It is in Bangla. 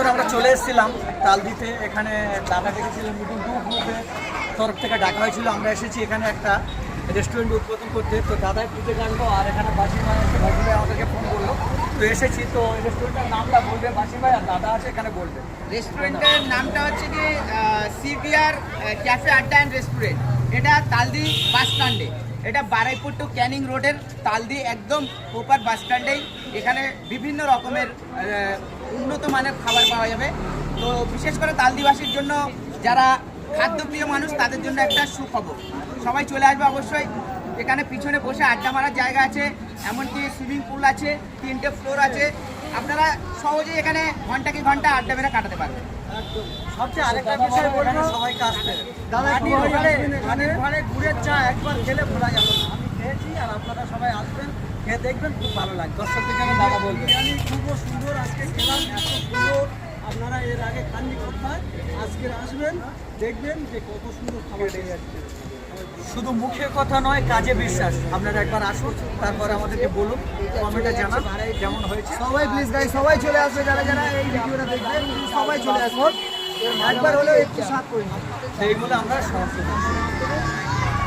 করে আমরা চলে এসেছিলাম তালদিতে। এখানে দাদা ডেকেছিলেন মিটিং গ্রুপের তরফ থেকে ডাকা হয়েছিল। আমরা এসেছি এখানে একটা রেস্টুরেন্ট উদ্বোধন করতে। তো দাদাই পুজো জানলো আর এখানে বাসির ভাই আছে, বাসির ভাই আমাদেরকে ফোন করলো। তো এসেছি, তো রেস্টুরেন্টের নামটা বলবে বাসির ভাই, আর দাদা আছে এখানে বলবে। রেস্টুরেন্টের নামটা হচ্ছে কি সিভিআর ক্যাফে আড্ডা অ্যান্ড রেস্টুরেন্ট। এটা তালদি বাস স্ট্যান্ডে, এটা বারাইপুর টু ক্যানিং রোডের তালদি একদম প্রপার বাস স্ট্যান্ডেই। এখানে বিভিন্ন রকমের উন্নত মানের খাবার পাওয়া যাবে। তো বিশেষ করে তালদিবাসীর জন্য, যারা খাদ্যপ্রিয় মানুষ, তাদের জন্য একটা সুখবর। সবাই চলে আসবে অবশ্যই। এখানে পিছনে বসে আড্ডা মারার জায়গা আছে, এমনকি সুইমিং পুল আছে, 3টে ফ্লোর আছে। আপনারা সহজেই এখানে ঘন্টা কি ঘন্টা আড্ডা মেরে কাটাতে পারবেন। সবচেয়ে আরেকটা বিষয় বলবো, সবাইকে আসতে দাদা ঘরে গুড়ের চা একবার খেলে ভোলা যাবে না। আমি খেয়েছি, আর আপনারা সবাই আসবেন, খেয়ে দেখবেন, খুব ভালো লাগে। দর্শকদের জন্য দাদা বলবেন বিরিয়ানি খুব সুন্দর আজকে খেলাম, এত সুন্দর। আপনারা এর আগে খাননি কোথায়, আজকে আসবেন, দেখবেন যে কত সুন্দর খাবার পেয়ে যাচ্ছে। শুধু মুখের কথা নয়, কাজে বিশ্বাস। আপনারা একবার আসুন, তারপরে আমাদেরকে বলুন, কমেন্টে জানান কেমন হয়েছে। সবাই প্লিজ গাইস, সবাই চলে আসবে, যারা যারা এই ভিডিওটা দেখবেন সবাই চলে আসুন, একবার হলেও একটু সাথ করুন। সেই বলে আমরা সমাপ্ত করছি।